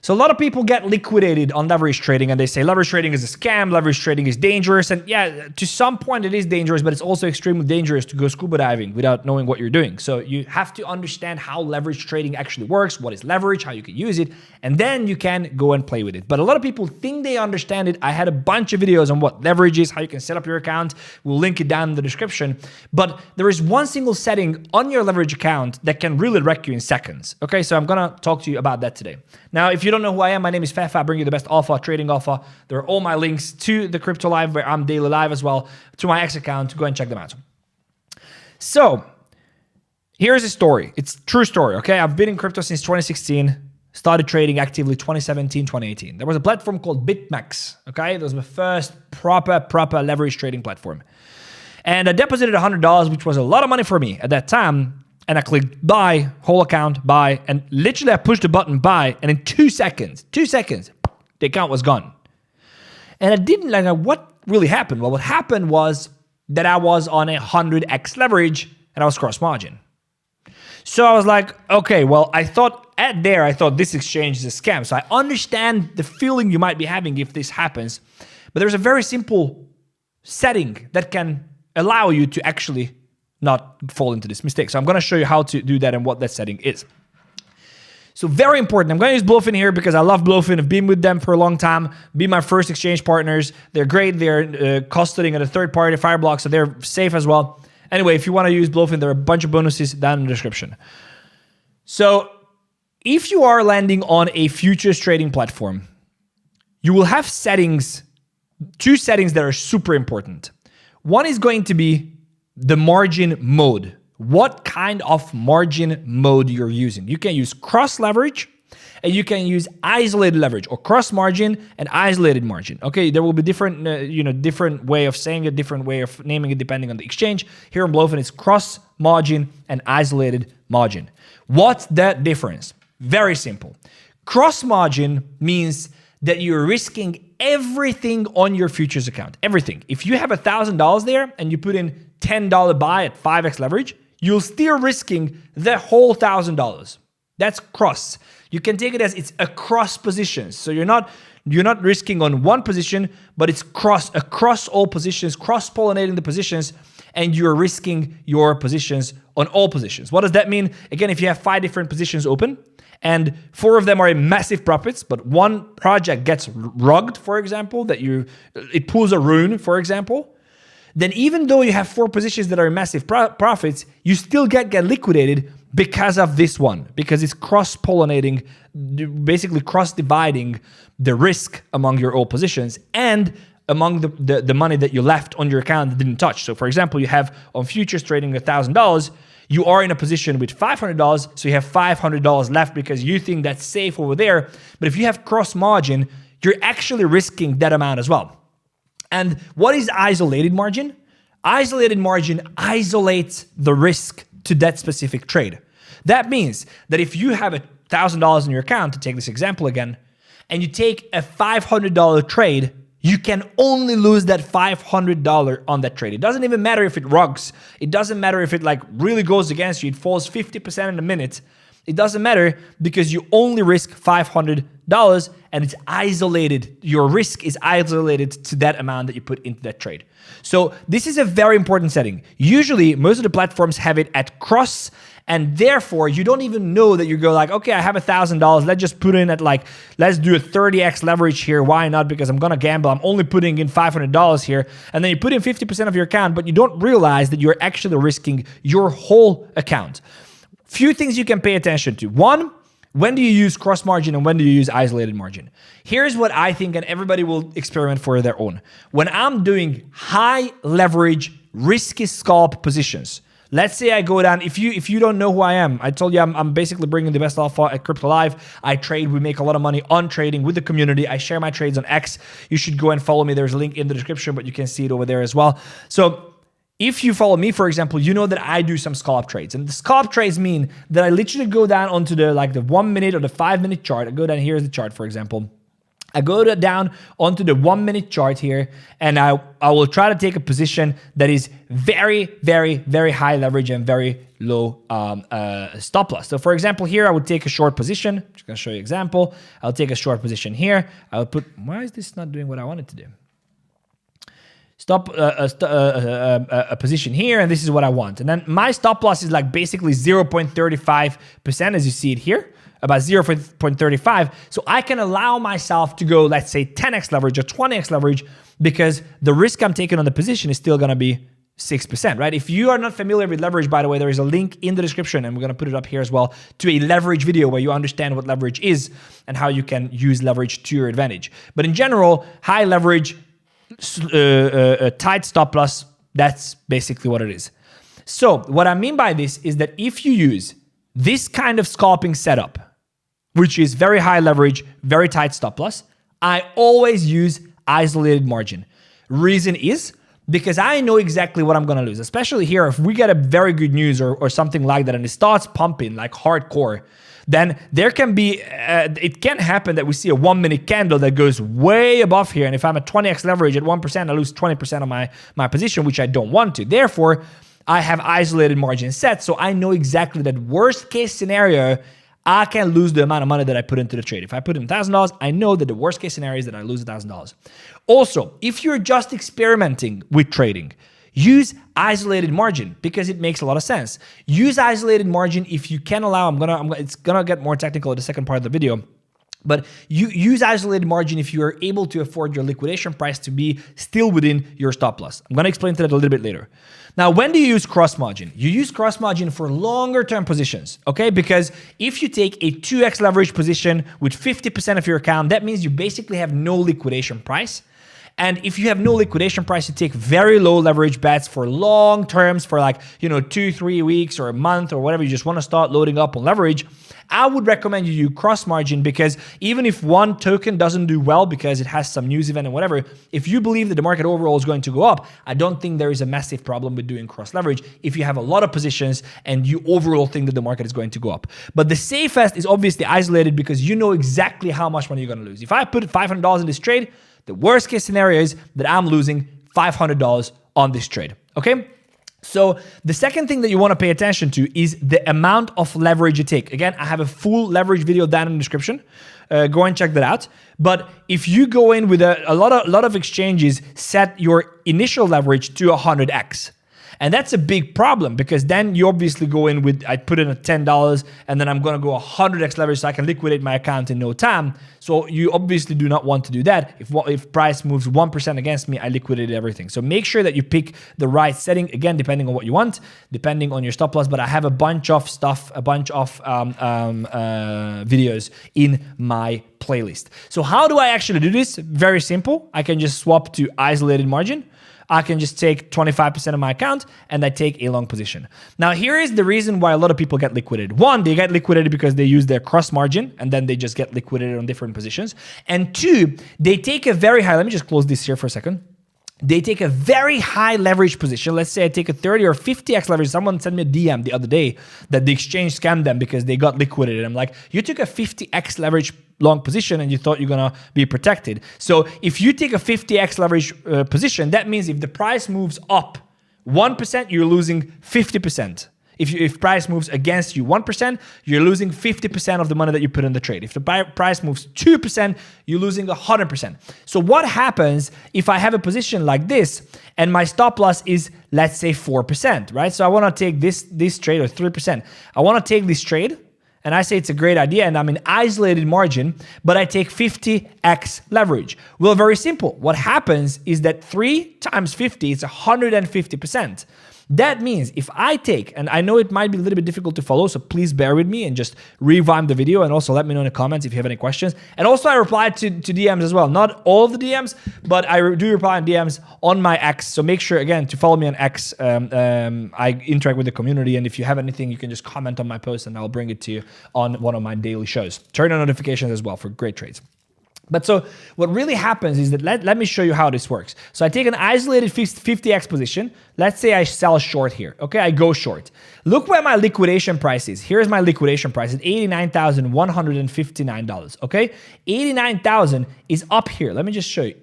So a lot of people get liquidated on leverage trading and they say leverage trading is a scam, leverage trading is dangerous. And yeah, to some point it is dangerous, but it's also extremely dangerous to go scuba diving without knowing what you're doing. So you have to understand how leverage trading actually works, what is leverage, how you can use it, and then you can go and play with it. But a lot of people think they understand it. I had a bunch of videos on what leverage is, how you can set up your account. We'll link it down in the description. But there is one single setting on your leverage account that can really wreck you in seconds. Okay, so I'm gonna talk to you about that today. Now, if you don't know who I am, my name is Fefe. I bring you the best alpha, trading alpha. There are all my links to the Crypto Live, where I'm daily live as well, to my X account. Go and check them out. So, here's a story. It's a true story, okay? I've been in crypto since 2016. Started trading actively 2017, 2018. There was a platform called BitMEX, okay? That was my first proper leverage trading platform. And I deposited $100, which was a lot of money for me at that time. And I clicked buy, whole account, buy, and literally I pushed the button buy, and in 2 seconds, the account was gone. And I didn't like what really happened. Well, what happened was that I was on 100x leverage and I was cross margin. So I was like, okay, well, I thought this exchange is a scam. So I understand the feeling you might be having if this happens, but there's a very simple setting that can allow you to actually not fall into this mistake. So I'm going to show you how to do that and what that setting is. So very important. I'm going to use 𝗏𝗏𝗏 here because I love 𝗏𝗏𝗏. I've been with them for a long time. Be my first exchange partners. They're great. They're custodying at a third-party Fireblock, so they're safe as well. Anyway, if you want to use 𝗏𝗏𝗏, there are a bunch of bonuses down in the description. So if you are landing on a futures trading platform, you will have settings, two settings that are super important. One is going to be the margin mode. What kind of margin mode you're using. You can use cross leverage and you can use isolated leverage, or cross margin and isolated margin. Okay, there will be different, different way of saying it, different way of naming it depending on the exchange. Here on 𝗏𝗏𝗏, it's cross margin and isolated margin. What's that difference? Very simple. Cross margin means that you're risking everything on your futures account. Everything. If you have $1,000 there and you put in $10 buy at 5x leverage, you're still risking the whole $1,000. That's cross. You can take it as it's across positions. So you're not risking on one position, but it's across all positions, cross-pollinating the positions, and you're risking your positions on all positions. What does that mean? Again, if you have 5 different positions open, and 4 of them are in massive profits, but one project gets rugged, for example, it pulls a rune, for example, then even though you have 4 positions that are in massive profits, you still get liquidated because of this one, because it's cross-pollinating, basically cross-dividing the risk among your all positions and among the money that you left on your account that didn't touch. So for example, you have on futures trading $1,000, you are in a position with $500, so you have $500 left because you think that's safe over there. But if you have cross margin, you're actually risking that amount as well. And what is isolated margin? Isolated margin isolates the risk to that specific trade. That means that if you have $1,000 in your account, to take this example again, and you take a $500 trade, you can only lose that $500 on that trade. It doesn't even matter if it rugs. It doesn't matter if it really goes against you. It falls 50% in a minute. It doesn't matter because you only risk $500 and it's isolated. Your risk is isolated to that amount that you put into that trade. So this is a very important setting. Usually, most of the platforms have it at cross, and therefore you don't even know that you go like, okay, I have $1,000. Let's just put in at let's do a 30x leverage here. Why not? Because I'm going to gamble. I'm only putting in $500 here. And then you put in 50% of your account, but you don't realize that you're actually risking your whole account. Few things you can pay attention to. One, when do you use cross margin and when do you use isolated margin? Here's what I think, and everybody will experiment for their own. When I'm doing high leverage, risky scalp positions, let's say I go down, if you don't know who I am, I told you I'm basically bringing the best alpha at Crypto Live. I trade, we make a lot of money on trading with the community. I share my trades on X. You should go and follow me. There's a link in the description, but you can see it over there as well. So if you follow me, for example, you know that I do some scalp trades. And the scalp trades mean that I literally go down onto the 1 minute or the 5 minute chart. I go down, here's the chart, for example. I go down onto the 1 minute chart here, and I will try to take a position that is very, very, very high leverage and very low stop loss. So for example, here I would take a short position. I'm just going to show you an example. I'll take a short position here. I would put, why is this not doing what I want it to do? Stop a position here, and this is what I want. And then my stop loss is like basically 0.35%, as you see it here, about 0.35. So I can allow myself to go, let's say 10x leverage or 20x leverage, because the risk I'm taking on the position is still going to be 6%, right? If you are not familiar with leverage, by the way, there is a link in the description, and we're going to put it up here as well, to a leverage video where you understand what leverage is and how you can use leverage to your advantage. But in general, high leverage, a tight stop loss, that's basically what it is. So what I mean by this is that if you use this kind of scalping setup, which is very high leverage, very tight stop loss, I always use isolated margin. Reason is because I know exactly what I'm going to lose, especially here if we get a very good news or something like that and it starts pumping like hardcore, then there can be, it can happen that we see a 1 minute candle that goes way above here. And if I'm at 20x leverage at 1%, I lose 20% of my position, which I don't want to. Therefore, I have isolated margin set. So I know exactly that worst case scenario, I can lose the amount of money that I put into the trade. If I put in $1,000, I know that the worst case scenario is that I lose $1,000. Also, if you're just experimenting with trading, use isolated margin because it makes a lot of sense. Use isolated margin if you can allow, it's gonna get more technical in the second part of the video, but you use isolated margin if you are able to afford your liquidation price to be still within your stop loss. I'm gonna explain that a little bit later. Now, when do you use cross margin? You use cross margin for longer term positions, okay? Because if you take a 2x leverage position with 50% of your account, that means you basically have no liquidation price. And if you have no liquidation price, you take very low leverage bets for long terms for like, 2-3 weeks or a month or whatever. You just want to start loading up on leverage. I would recommend you use cross margin because even if one token doesn't do well because it has some news event and whatever, if you believe that the market overall is going to go up, I don't think there is a massive problem with doing cross leverage if you have a lot of positions and you overall think that the market is going to go up. But the safest is obviously isolated because you know exactly how much money you're going to lose. If I put $500 in this trade, the worst case scenario is that I'm losing $500 on this trade, okay? So the second thing that you want to pay attention to is the amount of leverage you take. Again, I have a full leverage video down in the description. Go and check that out. But if you go in with a lot of exchanges, set your initial leverage to 100x. And that's a big problem because then you obviously go in with, I put in a $10 and then I'm going to go 100x leverage so I can liquidate my account in no time. So you obviously do not want to do that. If price moves 1% against me, I liquidated everything. So make sure that you pick the right setting, again, depending on what you want, depending on your stop loss. But I have a bunch of stuff, a bunch of videos in my playlist. So how do I actually do this? Very simple. I can just swap to isolated margin. I can just take 25% of my account and I take a long position. Now, here is the reason why a lot of people get liquidated. One, they get liquidated because they use their cross margin and then they just get liquidated on different positions. And two, they take a very high, let me just close this here for a second. They take a very high leverage position. Let's say I take a 30 or 50x leverage. Someone sent me a DM the other day that the exchange scammed them because they got liquidated. I'm like, you took a 50x leverage long position and you thought you're going to be protected. So if you take a 50x leverage position, that means if the price moves up 1%, you're losing 50%. If price moves against you 1%, you're losing 50% of the money that you put in the trade. If the price moves 2%, you're losing 100%. So what happens if I have a position like this and my stop loss is, let's say, 4%, right? So I want to take this trade, or 3%. I want to take this trade and I say it's a great idea and I'm in isolated margin, but I take 50x leverage. Well, very simple. What happens is that 3 times 50 is 150%. That means if I take, and I know it might be a little bit difficult to follow, so please bear with me and just rewind the video and also let me know in the comments if you have any questions. And also I reply to DMs as well. Not all of the DMs, but I do reply on DMs on my X. So make sure, again, to follow me on X. I interact with the community, and if you have anything, you can just comment on my post and I'll bring it to you on one of my daily shows. Turn on notifications as well for great trades. But so what really happens is that let me show you how this works. So I take an isolated 50x position. Let's say I sell short here. Okay, I go short. Look where my liquidation price is. Here's my liquidation price at $89,159. Okay, 89,000 is up here. Let me just show you.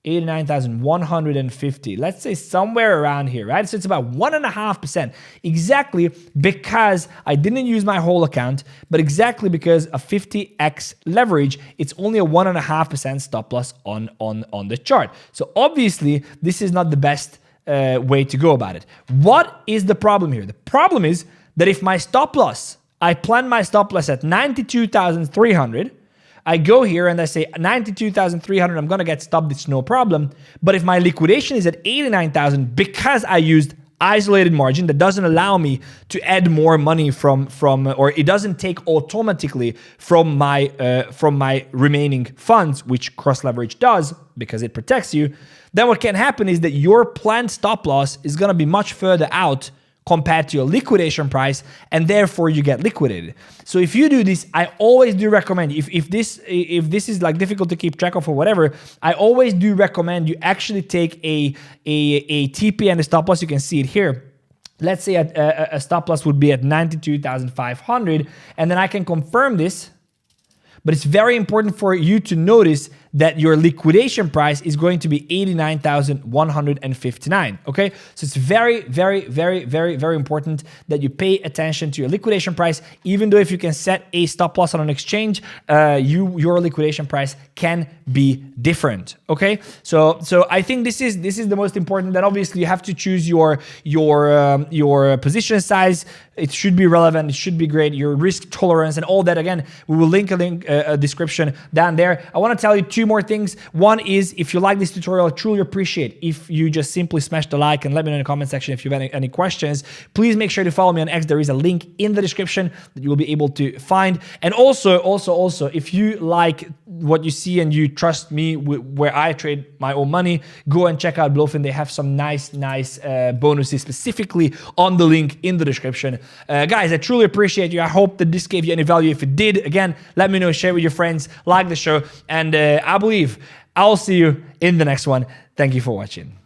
89,150. Let's say somewhere around here, right? So it's about 1.5%, exactly because I didn't use my whole account, but exactly because of 50x leverage, it's only a 1.5% stop loss on the chart. So obviously, this is not the best way to go about it. What is the problem here? The problem is that if my stop loss, I plan my stop loss at 92,300, I go here and I say 92,300, I'm going to get stopped, it's no problem. But if my liquidation is at 89,000 because I used isolated margin that doesn't allow me to add more money from or it doesn't take automatically from my remaining funds, which cross leverage does because it protects you, then what can happen is that your planned stop loss is going to be much further out compared to your liquidation price, and therefore you get liquidated. So if you do this, I always do recommend, if this is like difficult to keep track of or whatever, I always do recommend you actually take a TP and a stop loss. You can see it here. Let's say a stop loss would be at 92,500, and then I can confirm this. But it's very important for you to notice that your liquidation price is going to be 89,159. Okay, so it's very, very, very, very, very important that you pay attention to your liquidation price. Even though if you can set a stop loss on an exchange, your liquidation price can be different. Okay, so I think this is the most important. Then obviously you have to choose your position size. It should be relevant. It should be great. Your risk tolerance and all that. Again, we will link a description down there. I want to tell you two more things. One is, if you like this tutorial, I truly appreciate if you just simply smash the like and let me know in the comment section if you have any questions. Please make sure to follow me on X. There is a link in the description that you will be able to find. And also, if you like what you see and you trust me where I trade my own money, go and check out 𝗙𝗘𝗙𝗙𝗀. They have some nice bonuses specifically on the link in the description. Guys, I truly appreciate you. I hope that this gave you any value. If it did, again, let me know, share with your friends, like the show, and I believe I'll see you in the next one. Thank you for watching.